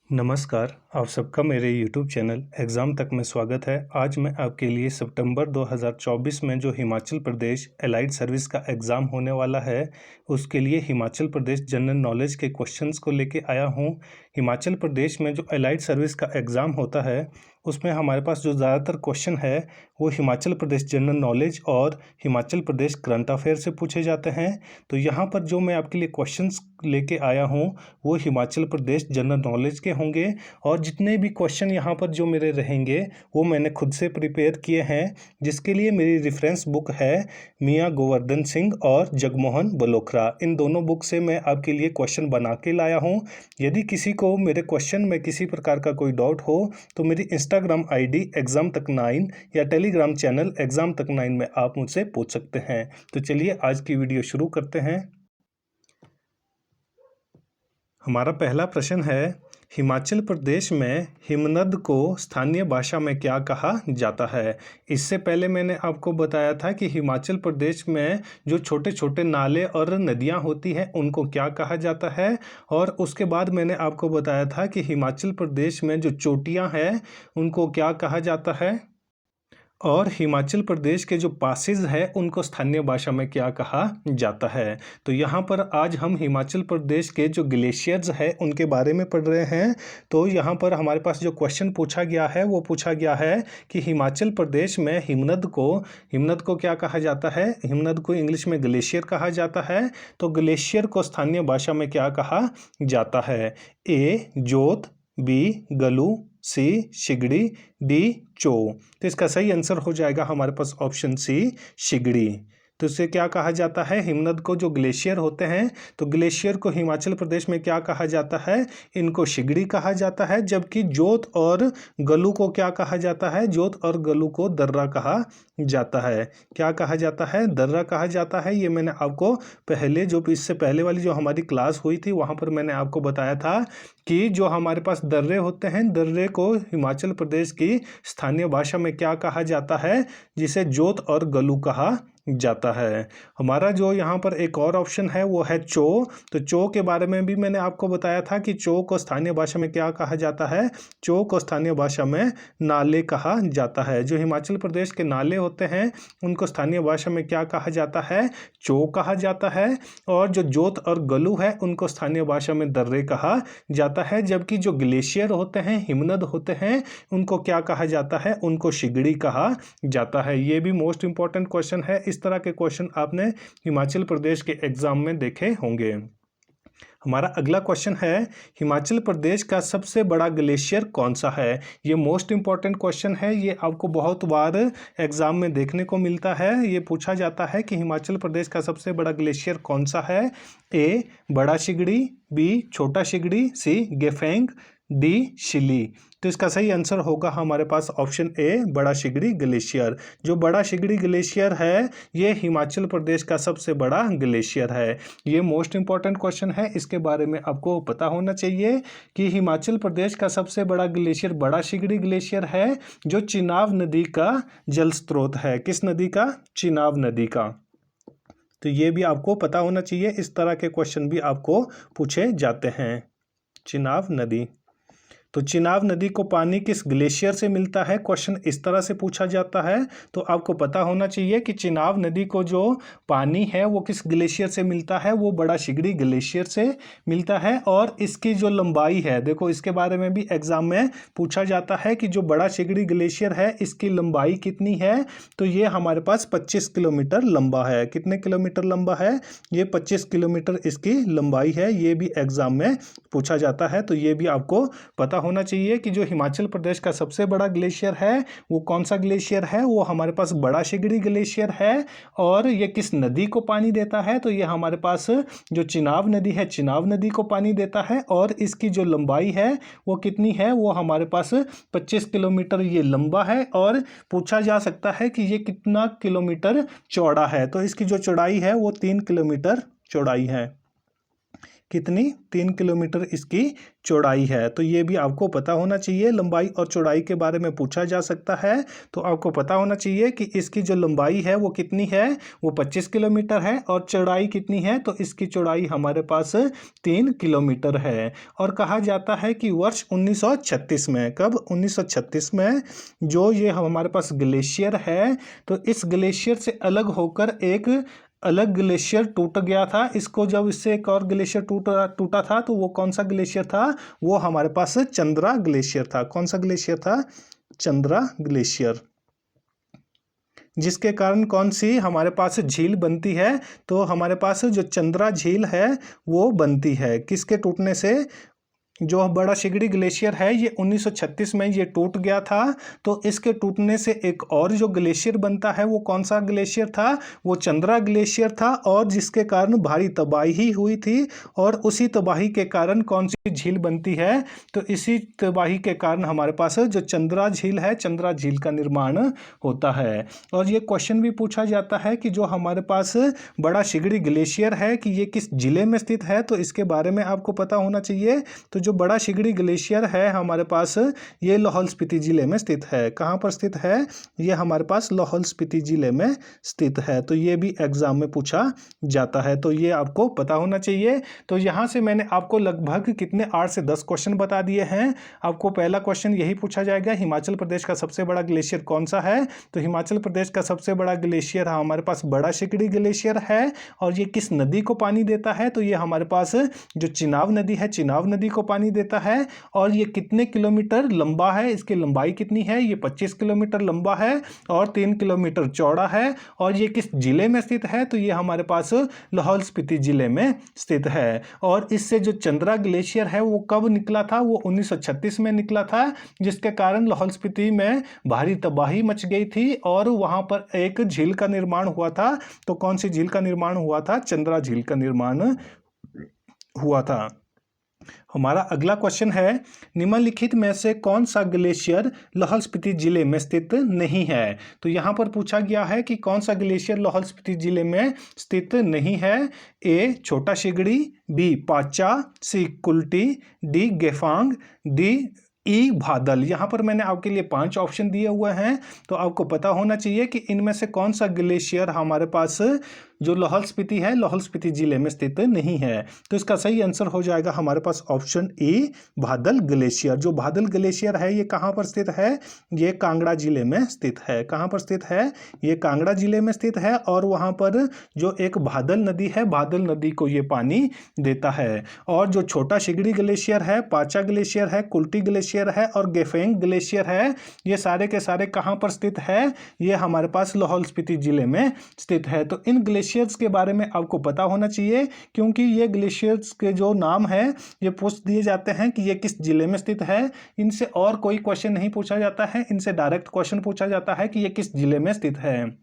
नमस्कार, आप सबका मेरे YouTube चैनल एग्ज़ाम तक में स्वागत है। आज मैं आपके लिए सितंबर 2024 में जो हिमाचल प्रदेश एलाइड सर्विस का एग्ज़ाम होने वाला है, उसके लिए हिमाचल प्रदेश जनरल नॉलेज के क्वेश्चंस को लेके आया हूँ। हिमाचल प्रदेश में जो एलाइड सर्विस का एग्ज़ाम होता है, उसमें हमारे पास जो ज़्यादातर क्वेश्चन है वो हिमाचल प्रदेश जनरल नॉलेज और हिमाचल प्रदेश करंट अफेयर से पूछे जाते हैं। तो यहाँ पर जो मैं आपके लिए क्वेश्चंस लेके आया हूँ वो हिमाचल प्रदेश जनरल नॉलेज के होंगे और जितने भी क्वेश्चन यहाँ पर जो मेरे रहेंगे वो मैंने खुद से प्रिपेयर किए हैं, जिसके लिए मेरी रेफरेंस बुक है मियाँ गोवर्धन सिंह और जगमोहन बलोखरा। इन दोनों बुक से मैं आपके लिए क्वेश्चन बना के लाया हूँ। यदि किसी को मेरे क्वेश्चन में किसी प्रकार का कोई डाउट हो तो मेरी इंस्टाग्राम आईडी एग्जाम तक 9 या टेलीग्राम चैनल एग्जाम तक 9 में आप मुझसे पूछ सकते हैं। तो चलिए आज की वीडियो शुरू करते हैं। हमारा पहला प्रश्न है, हिमाचल प्रदेश में हिमनद को स्थानीय भाषा में क्या कहा जाता है। इससे पहले मैंने आपको बताया था कि हिमाचल प्रदेश में जो छोटे छोटे नाले और नदियां होती हैं उनको क्या कहा जाता है, और उसके बाद मैंने आपको बताया था कि हिमाचल प्रदेश में जो चोटियां हैं उनको क्या कहा जाता है, और हिमाचल प्रदेश के जो पासेस हैं उनको स्थानीय भाषा में क्या कहा जाता है। तो यहाँ पर आज हम हिमाचल प्रदेश के जो ग्लेशियर्स हैं उनके बारे में पढ़ रहे हैं। तो यहाँ पर हमारे पास जो क्वेश्चन पूछा गया है वो पूछा गया है कि हिमाचल प्रदेश में हिमनद को क्या कहा जाता है। हिमनद को इंग्लिश में ग्लेशियर कहा जाता है। तो ग्लेशियर को स्थानीय भाषा में क्या कहा जाता है। ए जोत, बी गलू, सी शिगड़ी, डी चो। तो इसका सही आंसर हो जाएगा हमारे पास ऑप्शन सी शिगड़ी। तो इसे क्या कहा जाता है, हिमनद को जो ग्लेशियर होते हैं तो ग्लेशियर को हिमाचल प्रदेश में क्या कहा जाता है, इनको शिगड़ी कहा जाता है। जबकि जोत और गलू को क्या कहा जाता है, जोत और गलू को दर्रा कहा जाता है। क्या कहा जाता है, दर्रा कहा जाता है। ये मैंने आपको पहले जो इससे पहले वाली जो हमारी क्लास हुई थी वहाँ पर मैंने आपको बताया था कि जो हमारे पास दर्रे होते हैं, दर्रे को हिमाचल प्रदेश की स्थानीय भाषा में क्या कहा जाता है, जिसे जोत और गलू कहा जाता है। हमारा जो यहाँ पर एक और ऑप्शन है वो है चो। तो चो के बारे में भी मैंने आपको बताया था कि चो को स्थानीय भाषा में क्या कहा जाता है, चो को स्थानीय भाषा में नाले कहा जाता है। जो हिमाचल प्रदेश के नाले होते हैं उनको स्थानीय भाषा में क्या कहा जाता है, चो कहा जाता है। और जो जोत और गलू है उनको स्थानीय भाषा में दर्रे कहा जाता है। जबकि जो ग्लेशियर होते हैं, हिमनद होते हैं, उनको क्या कहा जाता है, उनको शिगड़ी कहा जाता है। ये भी मोस्ट इंपॉर्टेंट क्वेश्चन है। इस तरह के क्वेश्चन आपने हिमाचल प्रदेश के एग्जाम में देखे होंगे। हमारा अगला क्वेश्चन है, हिमाचल प्रदेश का सबसे बड़ा ग्लेशियर कौन सा है। ये मोस्ट इंपॉर्टेंट क्वेश्चन है। ये आपको बहुत बार एग्जाम में देखने को मिलता है। ये पूछा जाता है कि हिमाचल प्रदेश का सबसे बड़ा ग्लेशियर कौन सा है। ए बड़ा शिगड़ी, बी छोटा शिगड़ी, सी गेफेंग, डी शिली। तो इसका सही आंसर होगा हमारे पास ऑप्शन ए बड़ा शिगड़ी ग्लेशियर। जो बड़ा शिगड़ी ग्लेशियर है ये हिमाचल प्रदेश का सबसे बड़ा ग्लेशियर है। ये मोस्ट इंपॉर्टेंट क्वेश्चन है। इसके बारे में आपको पता होना चाहिए कि हिमाचल प्रदेश का सबसे बड़ा ग्लेशियर बड़ा शिगड़ी ग्लेशियर है, जो चिनाब नदी का जल स्रोत है। किस नदी का, चिनाब नदी का। तो ये भी आपको पता होना चाहिए। इस तरह के क्वेश्चन भी आपको पूछे जाते हैं। चिनाब नदी, तो चिनाब नदी को पानी किस ग्लेशियर से मिलता है, क्वेश्चन इस तरह से पूछा जाता है। तो आपको पता होना चाहिए कि चिनाब नदी को जो पानी है वो किस ग्लेशियर से मिलता है, वो बड़ा शिगड़ी ग्लेशियर से मिलता है। और इसकी जो लंबाई है, देखो इसके बारे में भी एग्जाम में पूछा जाता है कि जो बड़ा शिगड़ी ग्लेशियर है इसकी लंबाई कितनी है। तो ये हमारे पास 25 किलोमीटर लंबा है। कितने किलोमीटर लंबा है, ये 25 किलोमीटर इसकी लंबाई है। ये भी एग्जाम में पूछा जाता है। तो ये भी आपको पता होना चाहिए कि जो हिमाचल प्रदेश का सबसे बड़ा ग्लेशियर है वो कौन सा ग्लेशियर है, वो हमारे पास बड़ा शिगड़ी ग्लेशियर है। और ये किस नदी को पानी देता है, तो ये हमारे पास जो चिनाब नदी है, चिनाब नदी को पानी देता है। और इसकी जो लंबाई है वो कितनी है, वो हमारे पास 25 किलोमीटर ये लंबा है। और पूछा जा सकता है कि ये कितना किलोमीटर चौड़ा है, तो इसकी जो चौड़ाई है वो 3 किलोमीटर चौड़ाई है। कितनी 3 किलोमीटर इसकी चौड़ाई है। तो ये भी आपको पता होना चाहिए, लंबाई और चौड़ाई के बारे में पूछा जा सकता है। तो आपको पता होना चाहिए कि इसकी जो लंबाई है वो कितनी है, वो 25 किलोमीटर है और चौड़ाई कितनी है, तो इसकी चौड़ाई हमारे पास 3 किलोमीटर है। और कहा जाता है कि वर्ष 1936 में, कब 1936 में जो ये हमारे पास ग्लेशियर है, तो इस ग्लेशियर से अलग होकर एक अलग ग्लेशियर टूट गया था। इसको जब इससे एक और ग्लेशियर टूटा था, तो वो कौन सा ग्लेशियर था, वो हमारे पास चंद्रा ग्लेशियर था। कौन सा ग्लेशियर था, चंद्रा ग्लेशियर, जिसके कारण कौन सी हमारे पास झील बनती है, तो हमारे पास जो चंद्रा झील है वो बनती है किसके टूटने से, जो बड़ा शिगड़ी ग्लेशियर है ये 1936 में ये टूट गया था। तो इसके टूटने से एक और जो ग्लेशियर बनता है वो कौन सा ग्लेशियर था, वो चंद्रा ग्लेशियर था, और जिसके कारण भारी तबाही हुई थी। और उसी तबाही के कारण कौन सी झील बनती है, तो इसी तबाही के कारण हमारे पास जो चंद्रा झील है, चंद्रा झील का निर्माण होता है। और ये क्वेश्चन भी पूछा जाता है कि जो हमारे पास बड़ा शिगड़ी ग्लेशियर है कि ये किस जिले में स्थित है, तो इसके बारे में आपको पता होना चाहिए। तो जो बड़ा शिगड़ी ग्लेशियर है हमारे पास, ये लाहौल स्पीति जिले में स्थित है। कहाँ पर स्थित है, ये हमारे पास लाहौल स्पीति जिले में स्थित है। तो ये भी एग्जाम में पूछा जाता है, तो ये आपको पता होना चाहिए। तो यहाँ से मैंने आपको लगभग कितने 8 से 10 क्वेश्चन बता दिए हैं। आपको पहला क्वेश्चन यही पूछा जाएगा, हिमाचल प्रदेश का सबसे बड़ा ग्लेशियर कौन सा है, तो हिमाचल प्रदेश का सबसे बड़ा ग्लेशियर हमारे पास बड़ा शिगड़ी ग्लेशियर है। और ये किस नदी को पानी देता है, तो ये हमारे पास जो चिनाब नदी है, चिनाब नदी को पानी देता है। और ये कितने किलोमीटर लंबा है, इसकी लंबाई कितनी है, ये 25 किलोमीटर लंबा है और 3 किलोमीटर चौड़ा है। और ये किस जिले में स्थित है, तो ये हमारे पास लाहौल स्पीति जिले में स्थित है। और इससे जो चंद्रा ग्लेशियर है वो कब निकला था, वो 1936 में निकला था, जिसके कारण लाहौल स्पीति में भारी तबाही मच गई थी और वहां पर एक झील का निर्माण हुआ था। तो कौन सी झील का निर्माण हुआ था, चंद्रा झील का निर्माण हुआ था। हमारा अगला क्वेश्चन है, निम्नलिखित में से कौन सा ग्लेशियर लाहौल स्पीति जिले में स्थित नहीं है। तो यहाँ पर पूछा गया है कि कौन सा ग्लेशियर लाहौल स्पीति जिले में स्थित नहीं है। ए छोटा Shigri, B Pacha, C Kulti, D Gephang, D E Bhadal. यहाँ पर मैंने आपके लिए 5 ऑप्शन दिए हुए हैं। तो आपको पता होना चाहिए कि इनमें से कौन सा ग्लेशियर हमारे पास जो लाहौल स्पीति है, लाहौल स्पीति जिले में स्थित नहीं है। तो इसका सही आंसर हो जाएगा हमारे पास ऑप्शन ए, भादल ग्लेशियर। जो भादल ग्लेशियर है ये कहाँ पर स्थित है, ये कांगड़ा जिले में स्थित है। कहाँ पर स्थित है, ये कांगड़ा जिले में स्थित है। और वहाँ पर जो एक भादल नदी है, भादल नदी को ये पानी देता है। और जो छोटा शिगड़ी ग्लेशियर है, पाचा ग्लेशियर है, कुल्टी ग्लेशियर है और गेफेंग ग्लेशियर है, ये सारे के सारे कहाँ पर स्थित है, ये हमारे पास लाहौल स्पीति जिले में स्थित है। तो इन ग्लेशियर्स के बारे में आपको पता होना चाहिए, क्योंकि ये ग्लेशियर्स के जो नाम है ये पूछ दिए जाते हैं कि ये किस जिले में स्थित है। इनसे और कोई क्वेश्चन नहीं पूछा जाता है, इनसे डायरेक्ट क्वेश्चन पूछा जाता है कि ये किस जिले में स्थित है।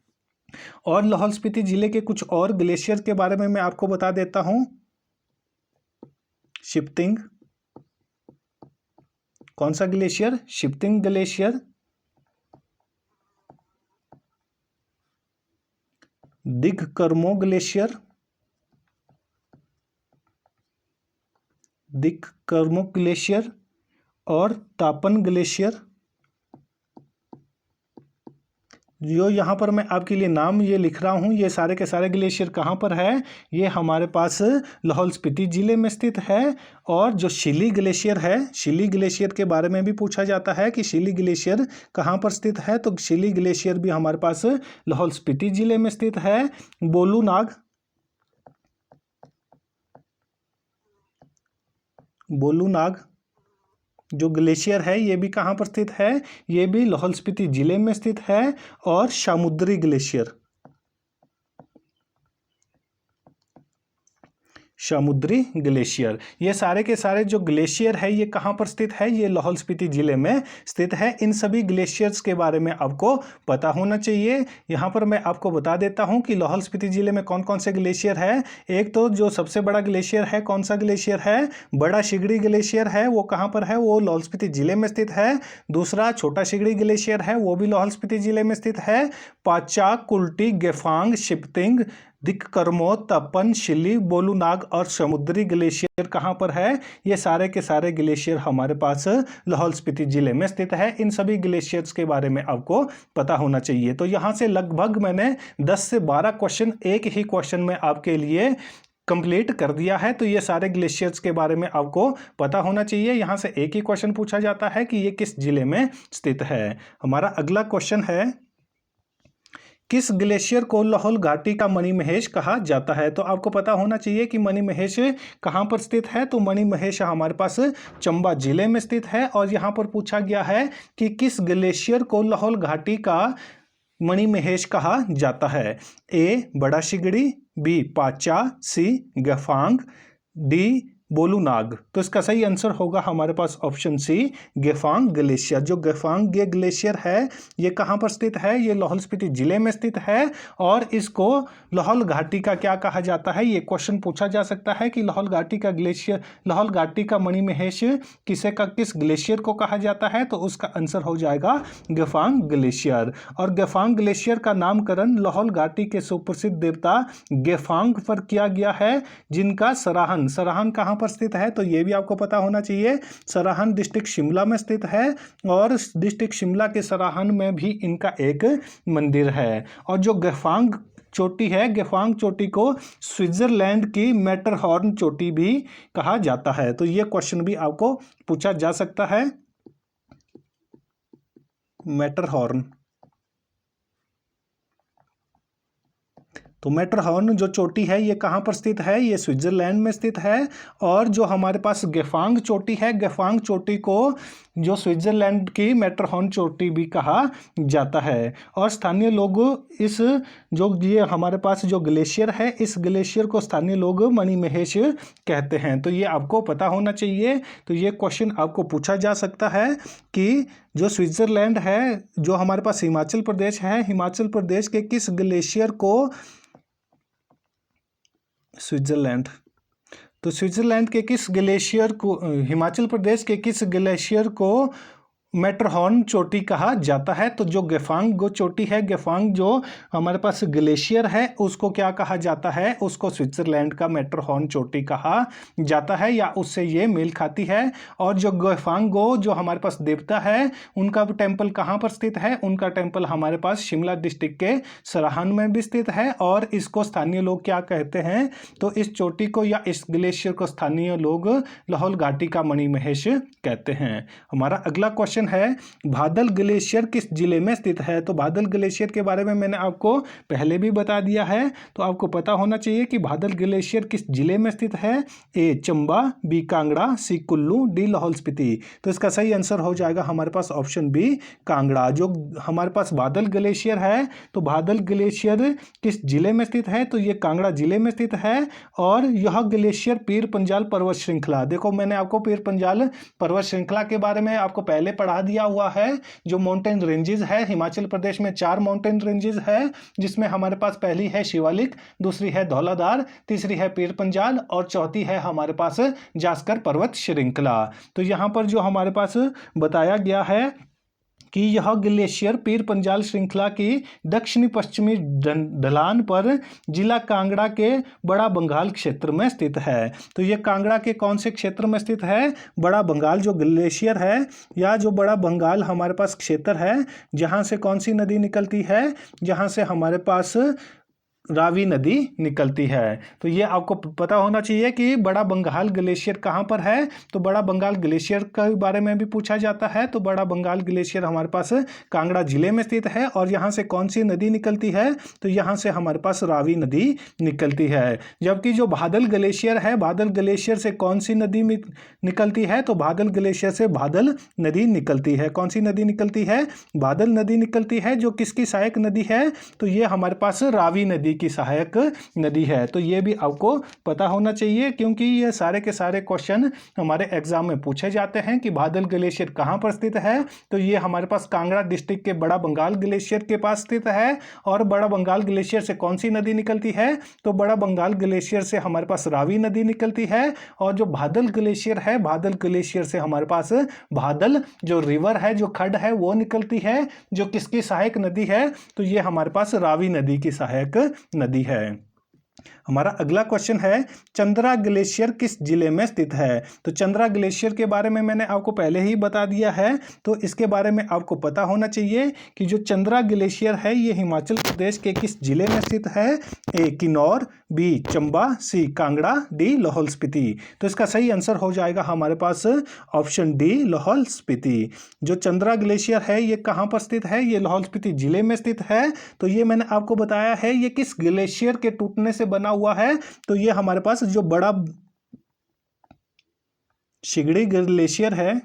और लाहौल स्पीति जिले के कुछ और ग्लेशियर के बारे में मैं आपको बता देता हूं। शिप्तिंग, कौन सा ग्लेशियर, शिप्तिंग ग्लेशियर, दिगकर्मो ग्लेशियर, दिगकर्मो ग्लेशियर और तापन ग्लेशियर। जो यहाँ पर मैं आपके लिए नाम ये लिख रहा हूँ, ये सारे के सारे ग्लेशियर कहाँ पर है, ये हमारे पास लाहौल स्पीति जिले में स्थित है। और जो शिली ग्लेशियर है, शिली ग्लेशियर के बारे में भी पूछा जाता है कि शिली ग्लेशियर कहाँ पर स्थित है, तो शिली ग्लेशियर भी हमारे पास लाहौल स्पीति जिले में स्थित है। बोलूनाग, बोलूनाग जो ग्लेशियर है ये भी कहाँ पर स्थित है, ये भी लाहौल स्पीति जिले में स्थित है। और समुद्री ग्लेशियर, समुद्री ग्लेशियर, ये सारे के सारे जो ग्लेशियर है ये कहाँ पर स्थित है, ये लाहौल स्पीति जिले में स्थित है। इन सभी ग्लेशियर्स के बारे में आपको पता होना चाहिए। यहाँ पर मैं आपको बता देता हूँ कि लाहौल स्पीति जिले में कौन कौन से ग्लेशियर है। एक तो जो सबसे बड़ा ग्लेशियर है, कौन सा ग्लेशियर है, बड़ा शिगड़ी ग्लेशियर है, वो कहाँ पर है, वो लाहौल स्पीति जिले में स्थित है। दूसरा छोटा शिगड़ी ग्लेशियर है, वो भी लाहौल स्पीति जिले में स्थित है। पाचा, कुल्टी, गेफांग, शिप्तिंग दिक कर्मो, तपन, शिली, बोलूनाग और समुद्री ग्लेशियर कहाँ पर है? ये सारे के सारे ग्लेशियर हमारे पास लाहौल स्पीति जिले में स्थित है। इन सभी ग्लेशियर्स के बारे में आपको पता होना चाहिए। तो यहाँ से लगभग मैंने 10 से 12 क्वेश्चन एक ही क्वेश्चन में आपके लिए कंप्लीट कर दिया है। तो ये सारे ग्लेशियर्स के बारे में आपको पता होना चाहिए। यहाँ से एक ही क्वेश्चन पूछा जाता है कि ये किस जिले में स्थित है। हमारा अगला क्वेश्चन है, किस ग्लेशियर को लाहौल घाटी का मणिमहेश कहा जाता है? तो आपको पता होना चाहिए कि मणिमहेश कहाँ पर स्थित है। तो मणिमहेश हमारे पास चंबा जिले में स्थित है। और यहाँ पर पूछा गया है कि किस ग्लेशियर को लाहौल घाटी का मणिमहेश कहा जाता है? ए बड़ा शिगड़ी, बी पाचा, सी गफांग, डी बोलूनाग। तो इसका सही आंसर होगा हमारे पास ऑप्शन सी गेफांग ग्लेशियर। जो गेफांग ये ग्लेशियर है ये कहाँ पर स्थित है? ये लाहौल स्पीति जिले में स्थित है। और इसको लाहौल घाटी का क्या कहा जाता है? ये क्वेश्चन पूछा जा सकता है कि लाहौल घाटी का ग्लेशियर, लाहौल घाटी का मणिमहेश किस ग्लेशियर को कहा जाता है? तो उसका आंसर हो जाएगा गेफांग ग्लेशियर। और गेफांग ग्लेशियर का नामकरण लाहौल घाटी के सुप्रसिद्ध देवता गेफांग पर किया गया है, जिनका सराहन कहाँ पर स्थित है? तो ये भी आपको पता होना चाहिए। सराहन डिस्ट्रिक्ट शिमला में स्थित है। और डिस्ट्रिक्ट शिमला के सराहन में भी इनका एक मंदिर है। और जो गेफांग चोटी है, गेफांग चोटी को स्विट्जरलैंड की मैटरहॉर्न चोटी भी कहा जाता है। तो ये क्वेश्चन भी आपको पूछा जा सकता है। मैटरहॉर्न, तो मैटरहॉर्न जो चोटी है ये कहाँ पर स्थित है? ये स्विट्जरलैंड में स्थित है। और जो हमारे पास गेफांग चोटी है, गेफांग चोटी को जो स्विट्जरलैंड की मैटरहॉर्न चोटी भी कहा जाता है। और स्थानीय लोग इस जो ये हमारे पास जो ग्लेशियर है, इस ग्लेशियर को स्थानीय लोग मणिमहेश कहते हैं। तो ये आपको पता होना चाहिए। तो ये क्वेश्चन आपको पूछा जा सकता है कि जो स्विट्जरलैंड है, जो हमारे पास हिमाचल प्रदेश है, हिमाचल प्रदेश के किस ग्लेशियर को स्विट्जरलैंड, तो स्विट्जरलैंड के किस ग्लेशियर को, हिमाचल प्रदेश के किस ग्लेशियर को मैटरहॉर्न चोटी कहा जाता है? तो जो गेफांग चोटी है, गेफांग जो हमारे पास ग्लेशियर है, उसको क्या कहा जाता है? उसको स्विट्जरलैंड का मैटरहॉर्न चोटी कहा जाता है, या उससे ये मेल खाती है। और जो गेफांगो जो हमारे पास देवता है, उनका टेम्पल कहाँ पर स्थित है? उनका टेम्पल हमारे पास शिमला डिस्ट्रिक्ट के सराहन में भी स्थित है। और इसको स्थानीय लोग क्या कहते हैं? तो इस चोटी को या इस ग्लेशियर को स्थानीय लोग लाहौल घाटी का मणिमहेश कहते हैं। हमारा अगला क्वेश्चन है, बादल ग्लेशियर किस जिले में स्थित है? तो बादल ग्लेशियर के बारे में मैंने आपको पहले भी बता दिया है। तो आपको पता होना चाहिए कि बादल ग्लेशियर किस जिले में स्थित है। ए चंबा, बी कांगड़ा, सी कुल्लू, डी लाहौल स्पीति। तो इसका सही आंसर हो जाएगा हमारे पास ऑप्शन बी कांगड़ा। जो हमारे पास बादल ग्लेशियर है, तो बादल ग्लेशियर किस जिले में स्थित है? तो ये कांगड़ा जिले में स्थित है। और यह ग्लेशियर पीर पंजाल पर्वत श्रृंखला, देखो मैंने आपको पीर पंजाल पर्वत श्रृंखला के बारे में आपको पहले पढ़ा दिया हुआ है। जो माउंटेन रेंजेस है, हिमाचल प्रदेश में 4 माउंटेन रेंजेस है, जिसमें हमारे पास पहली है शिवालिक, दूसरी है धौलाधार, तीसरी है पीर पंजाल और चौथी है हमारे पास जास्कर पर्वत श्रृंखला। तो यहाँ पर जो हमारे पास बताया गया है कि यह ग्लेशियर पीर पंजाल श्रृंखला की दक्षिणी पश्चिमी ढलान पर जिला कांगड़ा के बड़ा बंगाल क्षेत्र में स्थित है। तो यह कांगड़ा के कौन से क्षेत्र में स्थित है? बड़ा बंगाल जो ग्लेशियर है, या जो बड़ा बंगाल हमारे पास क्षेत्र है, जहाँ से कौन सी नदी निकलती है? जहाँ से हमारे पास रावी नदी निकलती है। तो ये आपको पता होना चाहिए कि बड़ा बंगाल ग्लेशियर कहाँ पर है। तो बड़ा बंगाल ग्लेशियर के बारे में भी पूछा जाता है। तो बड़ा बंगाल ग्लेशियर हमारे पास कांगड़ा जिले में स्थित है। और यहाँ से कौन सी नदी निकलती है? तो यहाँ से हमारे पास रावी नदी निकलती है। जबकि जो बादल ग्लेशियर है, बादल ग्लेशियर से कौन सी नदी निकलती है? तो बादल ग्लेशियर से बादल नदी निकलती है। कौन सी नदी निकलती है? बादल नदी निकलती है, जो किसकी सहायक नदी है? तो ये हमारे पास रावी नदी की सहायक नदी है। तो ये भी आपको पता होना चाहिए, क्योंकि ये सारे के सारे क्वेश्चन हमारे एग्जाम में पूछे जाते हैं कि बादल ग्लेशियर कहाँ पर स्थित है। तो ये हमारे पास कांगड़ा डिस्ट्रिक्ट के बड़ा बंगाल ग्लेशियर के पास स्थित है। और बड़ा बंगाल ग्लेशियर से कौन सी नदी निकलती है? तो बड़ा बंगाल ग्लेशियर से हमारे पास रावी नदी निकलती है। और जो बादल ग्लेशियर है, बादल ग्लेशियर से हमारे पास बादल जो रिवर है, जो खड्ड है, वो निकलती है, जो किसकी सहायक नदी है? तो ये हमारे पास रावी नदी की सहायक नदी है। हमारा अगला क्वेश्चन है, चंद्रा ग्लेशियर किस जिले में स्थित है? तो चंद्रा ग्लेशियर के बारे में मैंने आपको पहले ही बता दिया है, तो इसके बारे में आपको पता होना चाहिए कि जो चंद्रा ग्लेशियर है ये हिमाचल प्रदेश के किस जिले में स्थित है? ए किन्नौर, बी चंबा, सी कांगड़ा, डी लाहौल स्पीति। तो इसका सही आंसर हो जाएगा हमारे पास ऑप्शन डी लाहौल स्पीति। जो चंद्रा ग्लेशियर है ये कहाँ पर स्थित है? ये लाहौल स्पीति जिले में स्थित है। तो ये मैंने आपको बताया है ये किस ग्लेशियर के टूटने से बना हुआ है। तो ये हमारे पास जो बड़ा शिगड़ी ग्लेशियर है,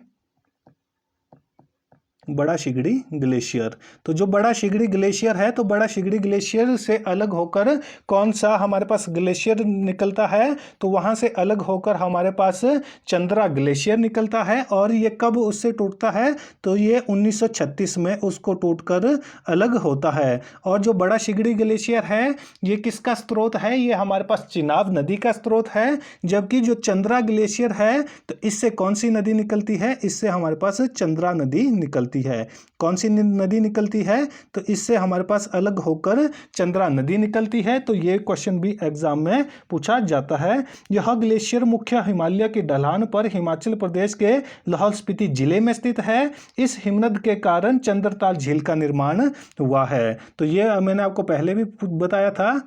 बड़ा शिगड़ी ग्लेशियर। तो जो बड़ा शिगड़ी ग्लेशियर है, तो बड़ा शिगड़ी ग्लेशियर से अलग होकर कौन सा हमारे पास ग्लेशियर निकलता है? तो वहां से अलग होकर हमारे पास चंद्रा ग्लेशियर निकलता है। और ये कब उससे टूटता है? तो ये 1936 में उसको टूटकर अलग होता है। और जो बड़ा शिगड़ी ग्लेशियर है ये किसका स्रोत है? ये हमारे पास चिनाब नदी का स्रोत है। जबकि जो चंद्रा ग्लेशियर है तो इससे कौन सी नदी निकलती है? इससे हमारे पास चंद्रा नदी निकलती है। कौन सी नदी निकलती है? तो इससे हमारे पास अलग होकर चंद्रा नदी निकलती है। तो ये क्वेश्चन भी एग्जाम में पूछा जाता है। यह ग्लेशियर मुख्य हिमालय की ढलान पर हिमाचल प्रदेश के लाहौल स्पीति जिले में स्थित है। इस हिमनद के कारण चंद्रताल झील का निर्माण हुआ है। तो ये मैंने आपको पहले भी बताया था,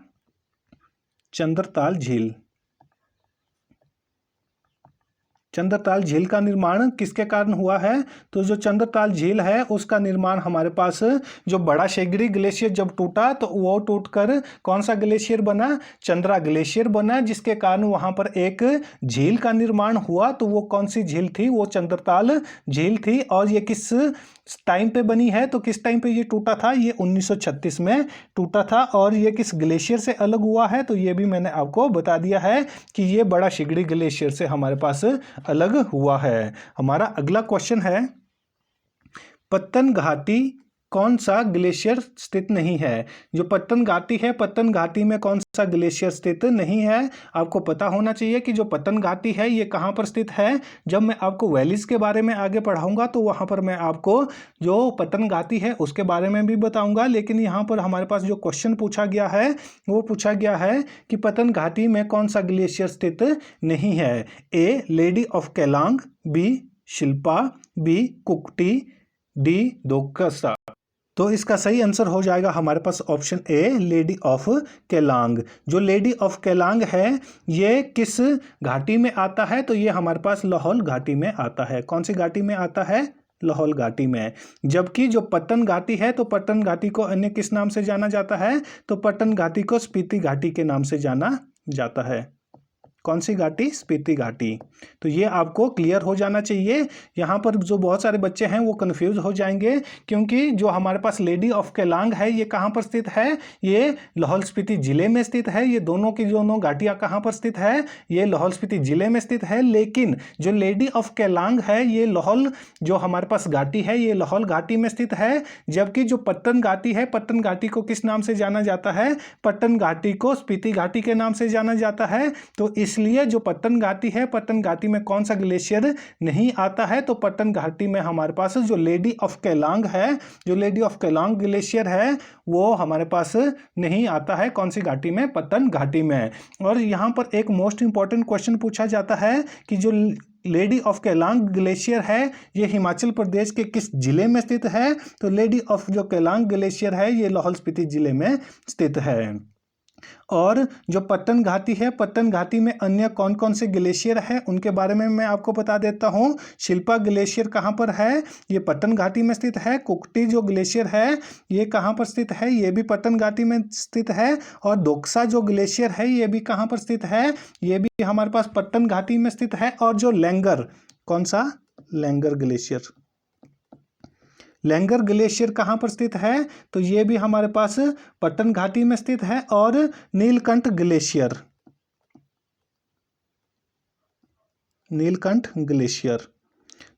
चंद्रताल झील। चंद्रताल झील का निर्माण किसके कारण हुआ है? तो जो चंद्रताल झील है उसका निर्माण हमारे पास जो बड़ा शिगड़ी ग्लेशियर जब टूटा तो वो टूटकर कौन सा ग्लेशियर बना? चंद्रा ग्लेशियर बना, जिसके कारण वहां पर एक झील का निर्माण हुआ। तो वो कौन सी झील थी? वो चंद्रताल झील थी। और ये किस टाइम पे बनी है? तो किस टाइम पे ये टूटा था? ये 1936 में टूटा था। और ये किस ग्लेशियर से अलग हुआ है? तो ये भी मैंने आपको बता दिया है कि ये बड़ा शिगड़ी ग्लेशियर से हमारे पास अलग हुआ है। हमारा अगला क्वेश्चन है, पत्तन घाटी कौन सा ग्लेशियर स्थित नहीं है? जो पत्तन घाटी है, पत्तन घाटी में कौन सा ग्लेशियर स्थित नहीं है? आपको पता होना चाहिए कि जो पत्तन घाटी है ये कहाँ पर स्थित है। जब मैं आपको वैलीज के बारे में आगे पढ़ाऊंगा तो वहाँ पर मैं आपको जो पत्तन घाटी है उसके बारे में भी बताऊंगा। लेकिन यहाँ पर हमारे पास जो क्वेश्चन पूछा गया है वो पूछा गया है कि पत्तन घाटी में कौन सा ग्लेशियर स्थित नहीं है? A lady of Keylong, B Shilpa, B Kukti, D Doksa. तो इसका सही आंसर हो जाएगा हमारे पास option A lady of Keylong. जो लेडी ऑफ केलांग है ये किस घाटी में आता है? तो ये हमारे पास लाहौल घाटी में आता है। कौन सी घाटी में आता है? लाहौल घाटी में। जबकि जो पत्तन घाटी है तो पत्तन घाटी को अन्य किस नाम से जाना जाता है? तो पत्तन घाटी को स्पीति घाटी के नाम से जाना जाता है। कौन सी घाटी? स्पीति घाटी। तो ये आपको क्लियर हो जाना चाहिए। यहाँ पर जो बहुत सारे बच्चे हैं वो कंफ्यूज हो जाएंगे, क्योंकि जो हमारे पास लेडी ऑफ केलांग है ये कहाँ पर स्थित है? ये लाहौल स्पीति जिले में स्थित है। ये दोनों की दोनों घाटियाँ कहाँ पर स्थित है? ये लाहौल स्पीति जिले में स्थित है। लेकिन जो लेडी ऑफ केलांग है ये लाहौल, जो हमारे पास घाटी है ये लाहौल घाटी में स्थित है। जबकि जो पत्तन घाटी है, पत्तन घाटी को किस नाम से जाना जाता है? पत्तन घाटी को स्पीति घाटी के नाम से जाना जाता है। तो इसलिए जो पत्तन घाटी है, पत्तन घाटी में कौन सा ग्लेशियर नहीं आता है? तो पत्तन घाटी में हमारे पास जो लेडी ऑफ केलांग है, जो लेडी ऑफ केलांग ग्लेशियर है वो हमारे पास नहीं आता है। कौन सी घाटी में? पत्तन घाटी में। और यहाँ पर एक मोस्ट इंपॉर्टेंट क्वेश्चन पूछा जाता है कि जो लेडी ऑफ केलांग ग्लेशियर है ये हिमाचल प्रदेश के किस जिले में स्थित है? तो लेडी ऑफ जो केलांग ग्लेशियर है ये लाहौल स्पीति जिले में स्थित है। और जो पत्तन घाटी है, पत्तन घाटी में अन्य कौन कौन से ग्लेशियर हैं उनके बारे में मैं आपको बता देता हूं। शिल्पा ग्लेशियर कहां पर है? ये पत्तन घाटी में स्थित है। कुक्टी जो ग्लेशियर है ये कहां पर स्थित है? ये भी पत्तन घाटी में स्थित है। और दोकसा जो ग्लेशियर है ये भी कहां पर स्थित है? ये भी हमारे पास पत्तन घाटी में स्थित है। और जो लैंगर, कौन सा? लैंगर ग्लेशियर, लैंगर ग्लेशियर कहाँ पर स्थित है? तो ये भी हमारे पास पट्टन घाटी में स्थित है। और नीलकंठ ग्लेशियर, नीलकंठ ग्लेशियर,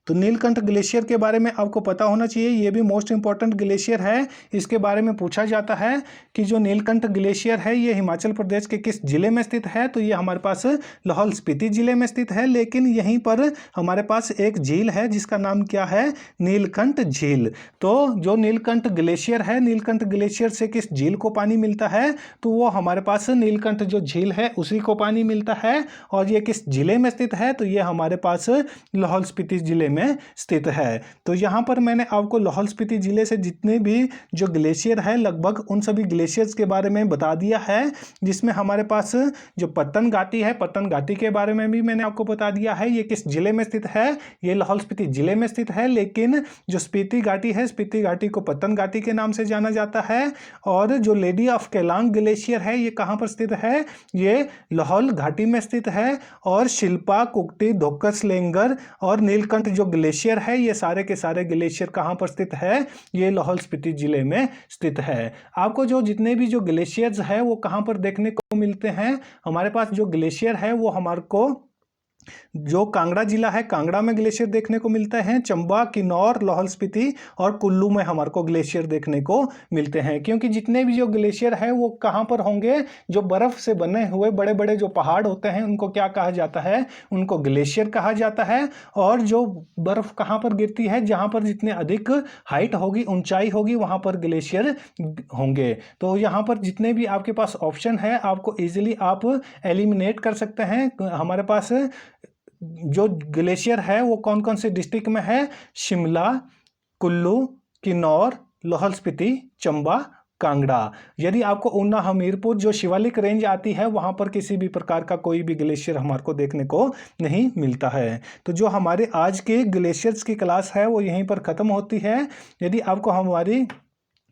तो नीलकंठ ग्लेशियर के बारे में आपको पता होना चाहिए, ये भी मोस्ट इंपॉर्टेंट ग्लेशियर है। इसके बारे में पूछा जाता है कि जो नीलकंठ ग्लेशियर है ये हिमाचल प्रदेश के किस जिले में स्थित है, तो ये हमारे पास लाहौल स्पीति जिले में स्थित है। लेकिन यहीं पर हमारे पास एक झील है जिसका नाम क्या है, नीलकंठ झील। तो जो नीलकंठ ग्लेशियर है, नीलकंठ ग्लेशियर से किस झील को पानी मिलता है, तो वो हमारे पास नीलकंठ जो झील है उसी को पानी मिलता है। और ये किस जिले में स्थित है, तो ये हमारे पास लाहौल स्पीति जिले में स्थित है। तो यहाँ पर मैंने आपको लाहौल स्पीति जिले से जितने भी जो ग्लेशियर है लगभग उन सभी ग्लेशियर्स के बारे में बता दिया है, जिसमें हमारे पास जो पत्तन घाटी है, पत्तन घाटी के बारे में भी मैंने आपको बता दिया है। ये किस जिले में स्थित है, ये लाहौल स्पीति जिले में स्थित है। लेकिन जो स्पीति घाटी है, स्पीति घाटी को पत्तन घाटी के नाम से जाना जाता है। और जो लेडी ऑफ केलांग ग्लेशियर है ये कहाँ पर स्थित है, ये लाहौल घाटी में स्थित है। और शिल्पा, कुक्टी, धोकसलेंगर और नीलकंठ जो ग्लेशियर है ये सारे के सारे ग्लेशियर कहाँ पर स्थित है, ये लाहौल स्पीति जिले में स्थित है। आपको जो जितने भी जो ग्लेशियर्स है वो कहाँ पर देखने को मिलते हैं, हमारे पास जो ग्लेशियर है वो हमारे को जो कांगड़ा जिला है, कांगड़ा में ग्लेशियर देखने को मिलते हैं। चंबा, किन्नौर, लाहौल स्पीति और कुल्लू में हमारे को ग्लेशियर देखने को मिलते हैं। क्योंकि जितने भी जो ग्लेशियर है वो कहाँ पर होंगे, जो बर्फ से बने हुए बड़े बड़े जो पहाड़ होते हैं उनको क्या कहा जाता है, उनको ग्लेशियर कहा जाता है। और जो बर्फ कहाँ पर गिरती है, जहाँ पर जितने अधिक हाइट होगी, ऊंचाई होगी, वहाँ पर ग्लेशियर होंगे। तो यहाँ पर जितने भी आपके पास ऑप्शन है आपको इजीली आप एलिमिनेट कर सकते हैं। हमारे पास जो ग्लेशियर है वो कौन कौन से डिस्ट्रिक्ट में है, शिमला, कुल्लू, किन्नौर, लाहौल स्पीति, चंबा, कांगड़ा। यदि आपको ऊना, हमीरपुर जो शिवालिक रेंज आती है वहाँ पर किसी भी प्रकार का कोई भी ग्लेशियर हमारे को देखने को नहीं मिलता है। तो जो हमारे आज के ग्लेशियर्स की क्लास है वो यहीं पर ख़त्म होती है। यदि आपको हमारी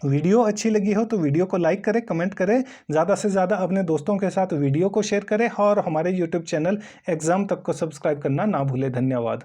वीडियो अच्छी लगी हो तो वीडियो को लाइक करें, कमेंट करें, ज़्यादा से ज़्यादा अपने दोस्तों के साथ वीडियो को शेयर करें और हमारे यूट्यूब चैनल एग्ज़ाम तक को सब्सक्राइब करना ना भूलें। धन्यवाद।